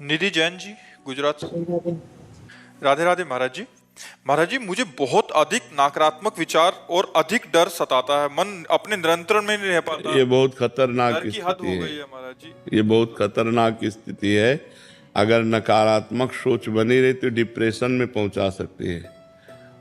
निधि जैन जी, गुजरात से। राधे राधे महाराज जी। महाराज जी, मुझे बहुत अधिक नकारात्मक विचार और अधिक डर सताता है। मन अपने नियंत्रण में नहीं रह पाता। ये बहुत खतरनाक डर की हद स्थिति हो है। गई है महाराज जी। ये बहुत खतरनाक स्थिति है। अगर नकारात्मक सोच बनी रही तो डिप्रेशन में पहुंचा सकती है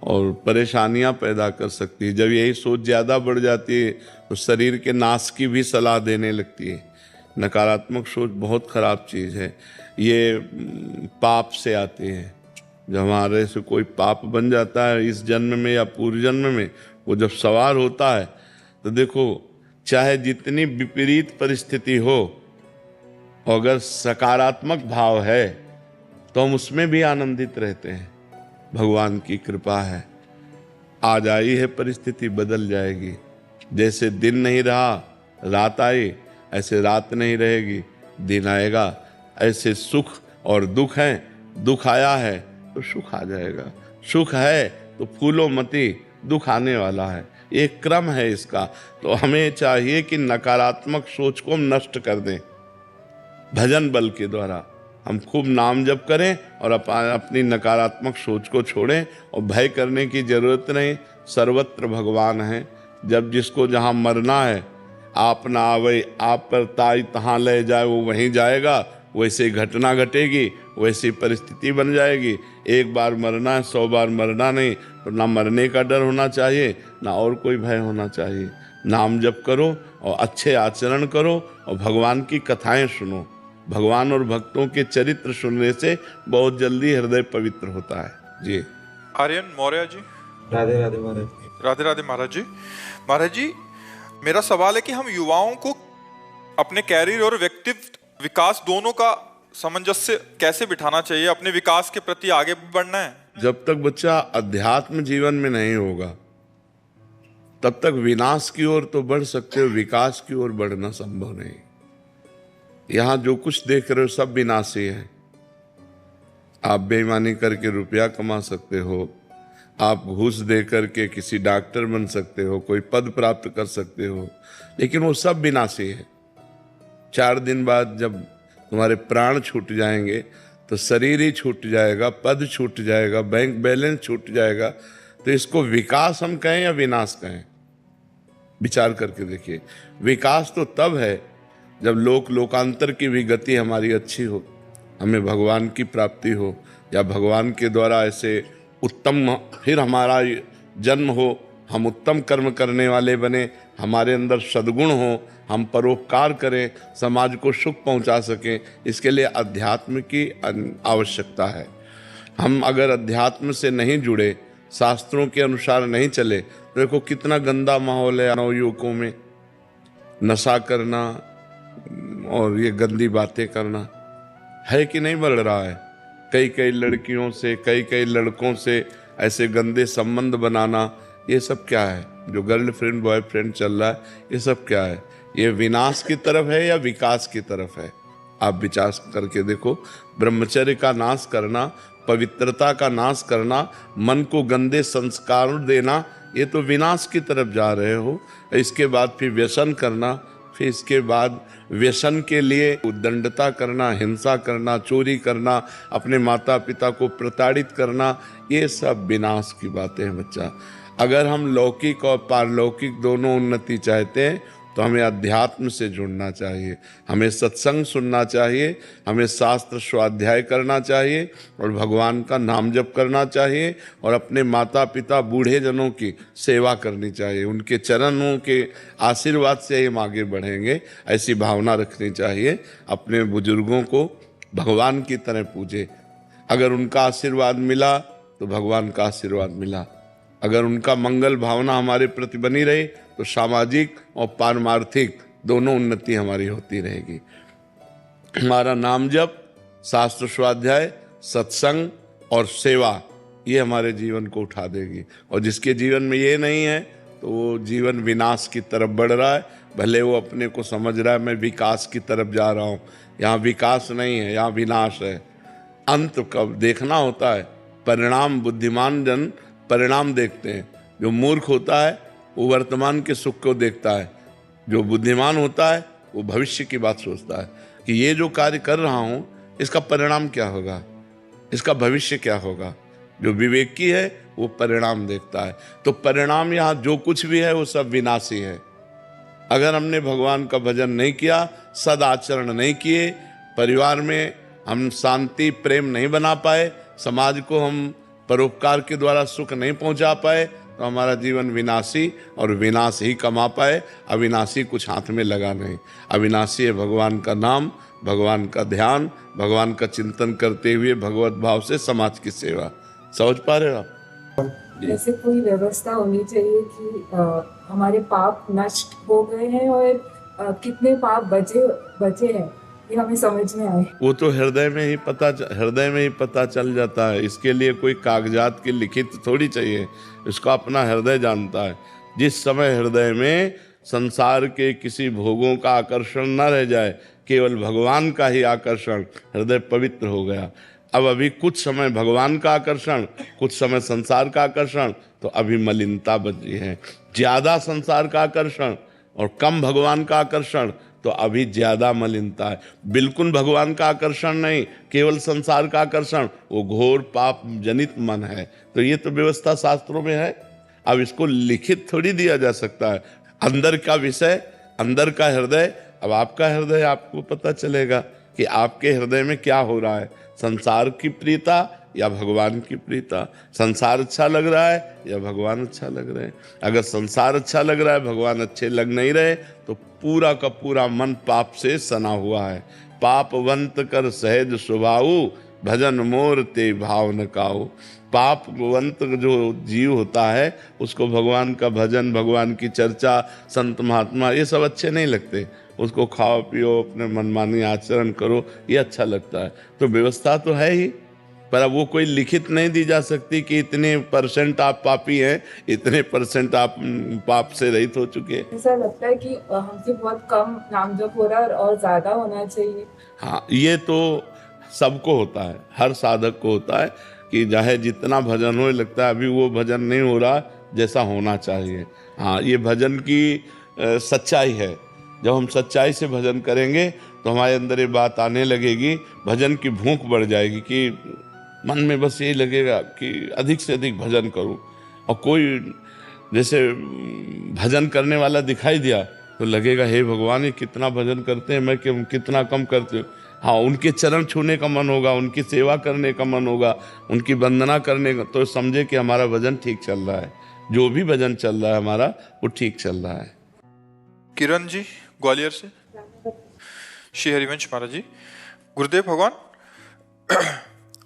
और परेशानियां पैदा कर सकती है। जब यही सोच ज़्यादा बढ़ जाती है तो शरीर के नाश की भी सलाह देने लगती है। नकारात्मक सोच बहुत खराब चीज़ है। ये पाप से आती है। जब हमारे से कोई पाप बन जाता है इस जन्म में या पूर्व जन्म में, वो जब सवार होता है तो देखो, चाहे जितनी विपरीत परिस्थिति हो, अगर सकारात्मक भाव है तो हम उसमें भी आनंदित रहते हैं। भगवान की कृपा है। आज आई है परिस्थिति, बदल जाएगी। जैसे दिन नहीं रहा, रात आई, ऐसे रात नहीं रहेगी, दिन आएगा। ऐसे सुख और दुख हैं, दुख आया है तो सुख आ जाएगा, सुख है तो फूलो मती, दुख आने वाला है। एक क्रम है इसका। तो हमें चाहिए कि नकारात्मक सोच को हम नष्ट कर दें। भजन बल के द्वारा हम खूब नाम जप करें और अपनी नकारात्मक सोच को छोड़ें। और भय करने की जरूरत नहीं, सर्वत्र भगवान है। जब जिसको जहाँ मरना है, आप ना आवे आप पर ताई तहाँ ले जाए, वो वहीं जाएगा। वैसे घटना घटेगी, वैसी परिस्थिति बन जाएगी। एक बार मरना है, 100 बार मरना नहीं। तो ना मरने का डर होना चाहिए, ना और कोई भय होना चाहिए। नाम जप करो और अच्छे आचरण करो और भगवान की कथाएं सुनो। भगवान और भक्तों के चरित्र सुनने से बहुत जल्दी हृदय पवित्र होता है। जी। आर्यन मौर्य जी। राधे राधे महाराज। राधे राधे महाराज जी। महाराज जी, मेरा सवाल है कि हम युवाओं को अपने कैरियर और व्यक्तित्व विकास दोनों का सामंजस्य कैसे बिठाना चाहिए? अपने विकास के प्रति आगे बढ़ना है। जब तक बच्चा अध्यात्म जीवन में नहीं होगा तब तक विनाश की ओर तो बढ़ सकते हो, विकास की ओर बढ़ना संभव नहीं। यहाँ जो कुछ देख रहे हो सब विनाशी है। आप बेईमानी करके रुपया कमा सकते हो, आप घूस दे करके किसी डॉक्टर बन सकते हो, कोई पद प्राप्त कर सकते हो, लेकिन वो सब विनाशी है। 4 दिन बाद जब तुम्हारे प्राण छूट जाएंगे तो शरीर ही छूट जाएगा, पद छूट जाएगा, बैंक बैलेंस छूट जाएगा। तो इसको विकास हम कहें या विनाश कहें? विचार करके देखिए। विकास तो तब है जब लोकांतर की भी गति हमारी अच्छी हो, हमें भगवान की प्राप्ति हो, या भगवान के द्वारा ऐसे उत्तम फिर हमारा जन्म हो, हम उत्तम कर्म करने वाले बने, हमारे अंदर सद्गुण हो, हम परोपकार करें, समाज को सुख पहुंचा सकें। इसके लिए अध्यात्म की आवश्यकता है। हम अगर अध्यात्म से नहीं जुड़े, शास्त्रों के अनुसार नहीं चले, तो देखो कितना गंदा माहौल है नवयुवकों में। नशा करना और ये गंदी बातें करना है कि नहीं बढ़ रहा है? कई लड़कियों से, कई लड़कों से ऐसे गंदे संबंध बनाना, ये सब क्या है? जो गर्लफ्रेंड बॉयफ्रेंड चल रहा है, ये सब क्या है? ये विनाश की तरफ है या विकास की तरफ है? आप विचार करके देखो। ब्रह्मचर्य का नाश करना, पवित्रता का नाश करना, मन को गंदे संस्कार देना, ये तो विनाश की तरफ जा रहे हो। इसके बाद फिर व्यसन करना, फिर इसके बाद व्यसन के लिए उद्दंडता करना, हिंसा करना, चोरी करना, अपने माता पिता को प्रताड़ित करना, ये सब विनाश की बातें हैं बच्चा। अगर हम लौकिक और पारलौकिक दोनों उन्नति चाहते हैं तो हमें अध्यात्म से जुड़ना चाहिए, हमें सत्संग सुनना चाहिए, हमें शास्त्र स्वाध्याय करना चाहिए और भगवान का नाम जप करना चाहिए और अपने माता पिता बूढ़े जनों की सेवा करनी चाहिए। उनके चरणों के आशीर्वाद से हम आगे बढ़ेंगे, ऐसी भावना रखनी चाहिए। अपने बुजुर्गों को भगवान की तरह पूजे। अगर उनका आशीर्वाद मिला तो भगवान का आशीर्वाद मिला। अगर उनका मंगल भावना हमारे प्रति बनी रही तो सामाजिक और पारमार्थिक दोनों उन्नति हमारी होती रहेगी। हमारा नाम जप, शास्त्र स्वाध्याय, सत्संग और सेवा, ये हमारे जीवन को उठा देगी। और जिसके जीवन में ये नहीं है तो वो जीवन विनाश की तरफ बढ़ रहा है। भले वो अपने को समझ रहा है मैं विकास की तरफ जा रहा हूँ, यहाँ विकास नहीं है, यहाँ विनाश है। अंत कब देखना होता है? परिणाम। बुद्धिमान जन परिणाम देखते हैं। जो मूर्ख होता है वो वर्तमान के सुख को देखता है, जो बुद्धिमान होता है वो भविष्य की बात सोचता है कि ये जो कार्य कर रहा हूँ इसका परिणाम क्या होगा, इसका भविष्य क्या होगा। जो विवेकी है वो परिणाम देखता है। तो परिणाम यहाँ जो कुछ भी है वो सब विनाशी है। अगर हमने भगवान का भजन नहीं किया, सदाचरण नहीं किए, परिवार में हम शांति प्रेम नहीं बना पाए, समाज को हम परोपकार के द्वारा सुख नहीं पहुंचा पाए, तो हमारा जीवन विनाशी और विनाश ही कमा पाए। अविनाशी कुछ हाथ में लगा नहीं। अविनाशी है भगवान का नाम, भगवान का ध्यान, भगवान का चिंतन करते हुए भगवत भाव से समाज की सेवा। समझ पा रहे हो आप? जैसे कोई व्यवस्था होनी चाहिए कि हमारे पाप नष्ट हो गए हैं और कितने पाप बचे हैं, ये हमें समझ में आए। वो तो हृदय में ही पता चल जाता है। इसके लिए कोई कागजात की लिखित थोड़ी चाहिए, इसका अपना हृदय जानता है। जिस समय हृदय में संसार के किसी भोगों का आकर्षण न रह जाए, केवल भगवान का ही आकर्षण, हृदय पवित्र हो गया। अब अभी कुछ समय भगवान का आकर्षण, कुछ समय संसार का आकर्षण, तो अभी मलिनता बची है। ज्यादा संसार का आकर्षण और कम भगवान का आकर्षण, तो अभी ज्यादा मलिनता है। बिल्कुल भगवान का आकर्षण नहीं, केवल संसार का आकर्षण, वो घोर पाप जनित मन है। तो ये तो व्यवस्था शास्त्रों में है। अब इसको लिखित थोड़ी दिया जा सकता है। अंदर का विषय, अंदर का हृदय, अब आपका हृदय आपको पता चलेगा कि आपके हृदय में क्या हो रहा है। संसार की प्रियता या भगवान की प्रियता। संसार अच्छा लग रहा है या भगवान अच्छा लग रहे हैं। अगर संसार अच्छा लग रहा है, भगवान अच्छे लग नहीं रहे, तो पूरा का पूरा मन पाप से सना हुआ है। पापवंत कर सहज स्वभाव, भजन मोर ते भाव न काऊ। पापवंत जो जीव होता है, उसको भगवान का भजन, भगवान की चर्चा, संत महात्मा, ये सब अच्छे नहीं लगते। उसको खाओ पियो, अपने मनमानी आचरण करो, ये अच्छा लगता है। तो व्यवस्था तो है ही, पर अब वो कोई लिखित नहीं दी जा सकती कि इतने % आप पापी हैं, इतने % आप पाप से रहित हो चुके हैं। ऐसा लगता है कि हमसे बहुत कम नाम जप हो रहा है और ज्यादा होना चाहिए। हाँ, ये तो सबको होता है, हर साधक को होता है कि चाहे जितना भजन हो, लगता है अभी वो भजन नहीं हो रहा जैसा होना चाहिए। हाँ, ये भजन की सच्चाई है। जब हम सच्चाई से भजन करेंगे तो हमारे अंदर ये बात आने लगेगी, भजन की भूख बढ़ जाएगी कि मन में बस यही लगेगा कि अधिक से अधिक भजन करूं। और कोई जैसे भजन करने वाला दिखाई दिया तो लगेगा, हे भगवान, ये कितना भजन करते हैं, मैं कितना कम करते हूँ। हाँ, उनके चरण छूने का मन होगा, उनकी सेवा करने का मन होगा, उनकी वंदना करने का, तो समझे कि हमारा भजन ठीक चल रहा है। जो भी भजन चल रहा है हमारा, वो ठीक चल रहा है। किरण जी ग्वालियर से। श्री हरिवंश महाराज जी, गुरुदेव भगवान,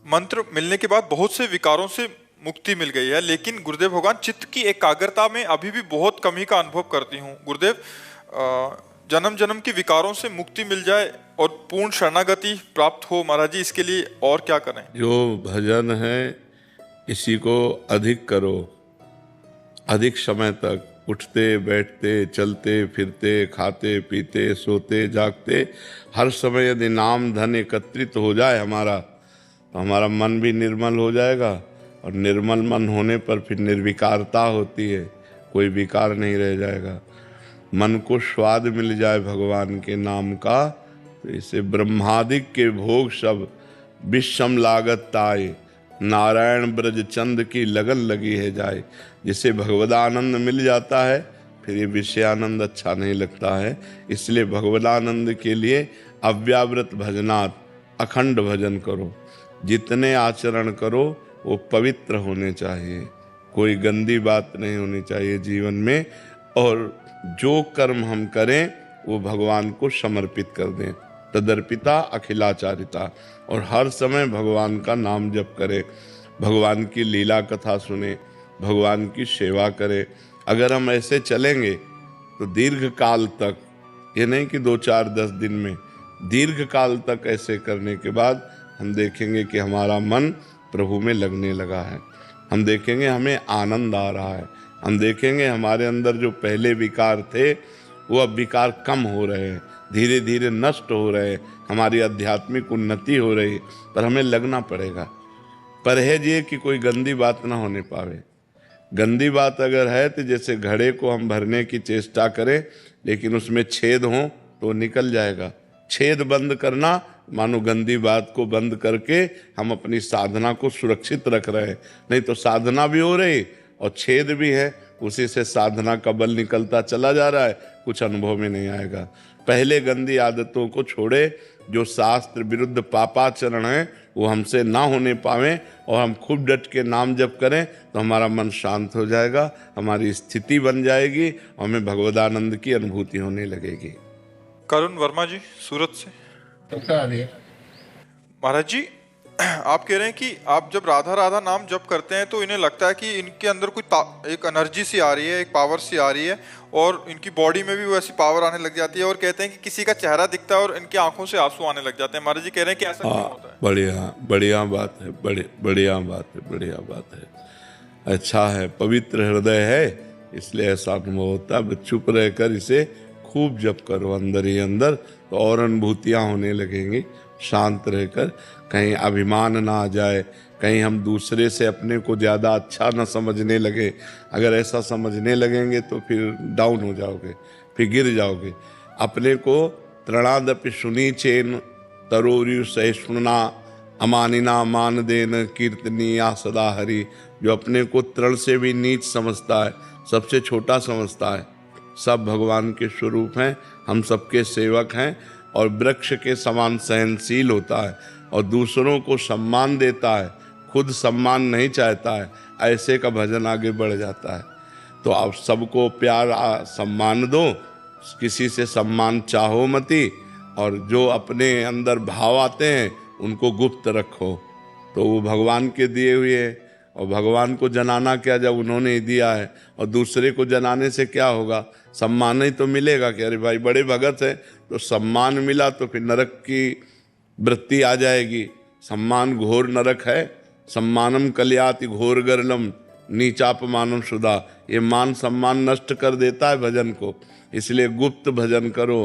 मंत्र मिलने के बाद बहुत से विकारों से मुक्ति मिल गई है, लेकिन गुरुदेव भगवान, चित्त की एकाग्रता में अभी भी बहुत कमी का अनुभव करती हूँ। गुरुदेव, जन्म जन्म की विकारों से मुक्ति मिल जाए और पूर्ण शरणागति प्राप्त हो, महाराज जी, इसके लिए और क्या करें? जो भजन है, इसी को अधिक करो, अधिक समय तक उठते बैठते चलते फिरते खाते पीते सोते जागते हर समय यदि नाम धन एकत्रित हो जाए हमारा, तो हमारा मन भी निर्मल हो जाएगा। और निर्मल मन होने पर फिर निर्विकारता होती है, कोई विकार नहीं रह जाएगा। मन को स्वाद मिल जाए भगवान के नाम का, तो इसे ब्रह्मादिक के भोग सब विषम लागत ताए, नारायण ब्रज चंद की लगन लगी है जाए। जिसे भगवदानंद मिल जाता है, फिर ये विषयानंद अच्छा नहीं लगता है। इसलिए भगवदानंद के लिए अव्यावृत भजनात् अखंड भजन करो। जितने आचरण करो वो पवित्र होने चाहिए, कोई गंदी बात नहीं होनी चाहिए जीवन में। और जो कर्म हम करें वो भगवान को समर्पित कर दें। तदर्पिता अखिलाचारिता, और हर समय भगवान का नाम जप करें, भगवान की लीला कथा सुने, भगवान की सेवा करें। अगर हम ऐसे चलेंगे तो दीर्घ काल तक, ये नहीं कि 2-4-10 दिन में, दीर्घ काल तक ऐसे करने के बाद हम देखेंगे कि हमारा मन प्रभु में लगने लगा है। हम देखेंगे हमें आनंद आ रहा है। हम देखेंगे हमारे अंदर जो पहले विकार थे वो अब विकार कम हो रहे हैं, धीरे धीरे नष्ट हो रहे हैं, हमारी आध्यात्मिक उन्नति हो रही है। पर हमें लगना पड़ेगा। परहेज ये कि कोई गंदी बात ना होने पावे। गंदी बात अगर है तो जैसे घड़े को हम भरने की चेष्टा करें, लेकिन उसमें छेद हो तो निकल जाएगा। छेद बंद करना मानो गंदी बात को बंद करके हम अपनी साधना को सुरक्षित रख रहे हैं। नहीं तो साधना भी हो रही और छेद भी है, उसी से साधना का बल निकलता चला जा रहा है, कुछ अनुभव में नहीं आएगा। पहले गंदी आदतों को छोड़े, जो शास्त्र विरुद्ध पापाचरण है वो हमसे ना होने पावे और हम खूब डट के नाम जप करें तो हमारा मन शांत हो जाएगा, हमारी स्थिति बन जाएगी और हमें भगवदानंद की अनुभूति होने लगेगी। करुण वर्मा जी सूरत से। महाराज जी, आप कह रहे हैं कि आप जब राधा राधा नाम जप करते हैं तो इन्हें लगता है कि इनके अंदर कोई एक एनर्जी सी आ रही है, एक पावर सी आ रही है और इनकी बॉडी में भी वैसी पावर आने लग जाती है, और कहते हैं कि किसी का चेहरा दिखता है और इनकी आंखों से आंसू आने लग जाते हैं। महाराज जी कह रहे हैं कि ऐसा क्यों होता है? बढ़िया बात है, बढ़िया बात है। अच्छा है, पवित्र हृदय है, इसलिए ऐसा अनुभव होता है। चुप रहकर इसे खूब जप करो अंदर ही अंदर, तो और अनुभूतियाँ होने लगेंगी। शांत रहकर, कहीं अभिमान ना आ जाए, कहीं हम दूसरे से अपने को ज़्यादा अच्छा ना समझने लगे। अगर ऐसा समझने लगेंगे तो फिर डाउन हो जाओगे, फिर गिर जाओगे। अपने को तृणादपि सुनी चेन तरोरु सहिष्णुना अमानिना मान देन कीर्तनीया सदा हरि। जो अपने को तृण से भी नीच समझता है, सबसे छोटा समझता है, सब भगवान के स्वरूप हैं, हम सबके सेवक हैं, और वृक्ष के समान सहनशील होता है और दूसरों को सम्मान देता है, खुद सम्मान नहीं चाहता है, ऐसे का भजन आगे बढ़ जाता है। तो आप सबको प्यार सम्मान दो, किसी से सम्मान चाहो मती, और जो अपने अंदर भाव आते हैं उनको गुप्त रखो। तो वो भगवान के दिए हुए हैं, और भगवान को जनाना क्या जब उन्होंने ही दिया है, और दूसरे को जनाने से क्या होगा? सम्मान ही तो मिलेगा कि अरे भाई बड़े भगत है, तो सम्मान मिला तो फिर नरक की वृत्ति आ जाएगी। सम्मान घोर नरक है, सम्मानम कल्याति घोर गरलम नीचापमानम सुधा। ये मान सम्मान नष्ट कर देता है भजन को, इसलिए गुप्त भजन करो,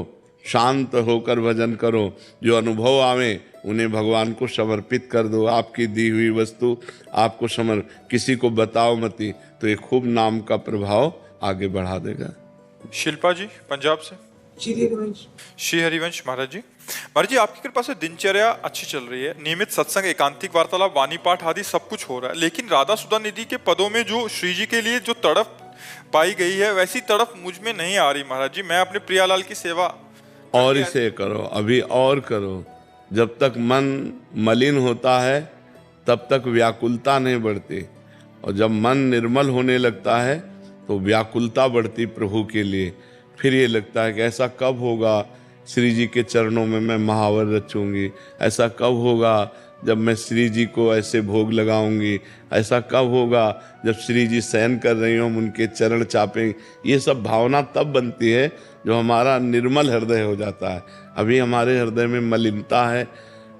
शांत होकर भजन करो। जो अनुभव आवे उन्हें भगवान को समर्पित कर दो। आपकी दी हुई वस्तु आपको किसी को बताओ मती, तो ये खूब नाम का प्रभाव आगे बढ़ा देगा। शिल्पा जी पंजाब से। श्री हरिवंश। महाराज जी आपकी कृपा से दिनचर्या अच्छी चल रही है, नियमित सत्संग, एकांतिक वार्तालाप, वाणी पाठ आदि सब कुछ हो रहा है, लेकिन राधा सुधा निधि के पदों में जो श्री जी के लिए जो तड़प पाई गई है वैसी तड़प मुझ में नहीं आ रही। महाराज जी मैं अपने प्रियालाल की सेवा और इसे करो, अभी और करो। जब तक मन मलिन होता है तब तक व्याकुलता नहीं बढ़ती, और जब मन निर्मल होने लगता है तो व्याकुलता बढ़ती प्रभु के लिए। फिर ये लगता है कि ऐसा कब होगा श्री जी के चरणों में मैं महावर रचूंगी, ऐसा कब होगा जब मैं श्री जी को ऐसे भोग लगाऊंगी, ऐसा कब होगा जब श्री जी शयन कर रही हो हम उनके चरण चापेंगे। ये सब भावना तब बनती है जो हमारा निर्मल हृदय हो जाता है। अभी हमारे हृदय में मलिनता है,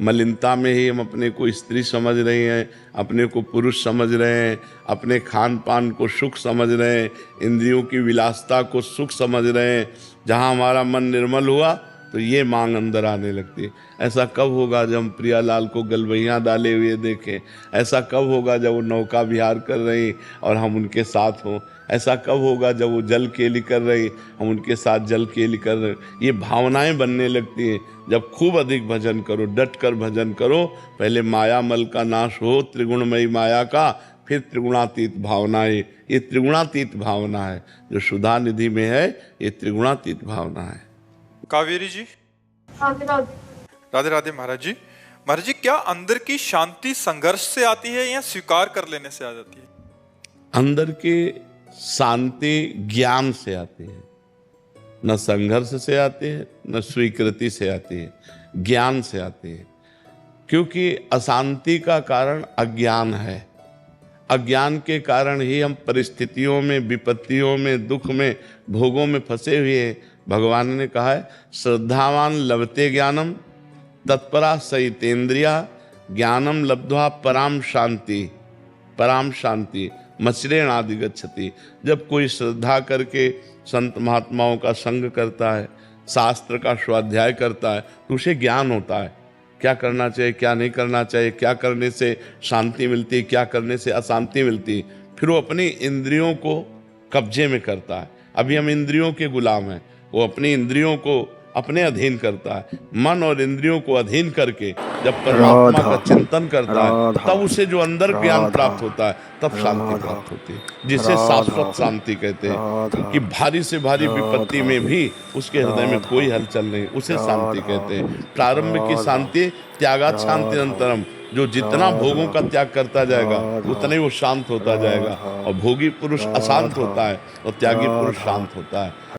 मलिनता में ही हम अपने को स्त्री समझ रहे हैं, अपने को पुरुष समझ रहे हैं, अपने खान पान को सुख समझ रहे हैं, इंद्रियों की विलासता को सुख समझ रहे हैं। जहाँ हमारा मन निर्मल हुआ तो ये मांग अंदर आने लगती है। ऐसा कब होगा जब हम प्रियालाल को गलवैयाँ डाले हुए देखें, ऐसा कब होगा जब वो नौका विहार कर रही और हम उनके साथ हों, ऐसा कब होगा जब वो जल केली कर रही हम उनके साथ जल केली कर रहे। ये भावनाएं बनने लगती हैं जब खूब अधिक भजन करो, डट कर भजन करो। पहले माया मल का नाश हो, त्रिगुणमयी माया का, फिर त्रिगुणातीत भावनाएं। ये त्रिगुणातीत भावना है जो सुधा निधि में है, ये त्रिगुणातीत भावना है। कावेरी जी। राधे राधे। महाराज जी क्या अंदर की शांति संघर्ष से आती है या स्वीकार कर लेने से आ जाती है? अंदर की शांति ज्ञान से आती है, न संघर्ष से आती है न स्वीकृति से आती है, ज्ञान से आती है। क्योंकि अशांति का कारण अज्ञान है। अज्ञान के कारण ही हम परिस्थितियों में, विपत्तियों में, दुख में, भोगों में फंसे हुए हैं। भगवान ने कहा है श्रद्धावान लभते ज्ञानम तत्परा सहितेन्द्रिया ज्ञानम लब्ध्वा पराम शांति। पराम शांति मचरेण आदि गच्छति। जब कोई श्रद्धा करके संत महात्माओं का संग करता है, शास्त्र का स्वाध्याय करता है, तो उसे ज्ञान होता है क्या करना चाहिए, क्या नहीं करना चाहिए, क्या करने से शांति मिलती है, क्या करने से अशांति मिलती है। फिर वो अपनी इंद्रियों को कब्जे में करता है। अभी हम इंद्रियों के गुलाम हैं, वो अपनी इंद्रियों को अपने अधीन करता है। मन और इंद्रियों को अधीन करके जब परमात्मा का चिंतन करता है तब उसे जो अंदर ज्ञान प्राप्त होता है, तब शांति प्राप्त होती है, जिसे शाश्वत शांति कहते हैं। कि भारी से भारी विपत्ति में भी उसके हृदय में कोई हलचल नहीं, उसे शांति कहते हैं। प्रारंभ की शांति त्यागात शांति अंतरम, जो जितना भोगों का त्याग करता जाएगा उतना ही वो शांत होता जाएगा। और भोगी पुरुष अशांत होता है और त्यागी पुरुष शांत होता है।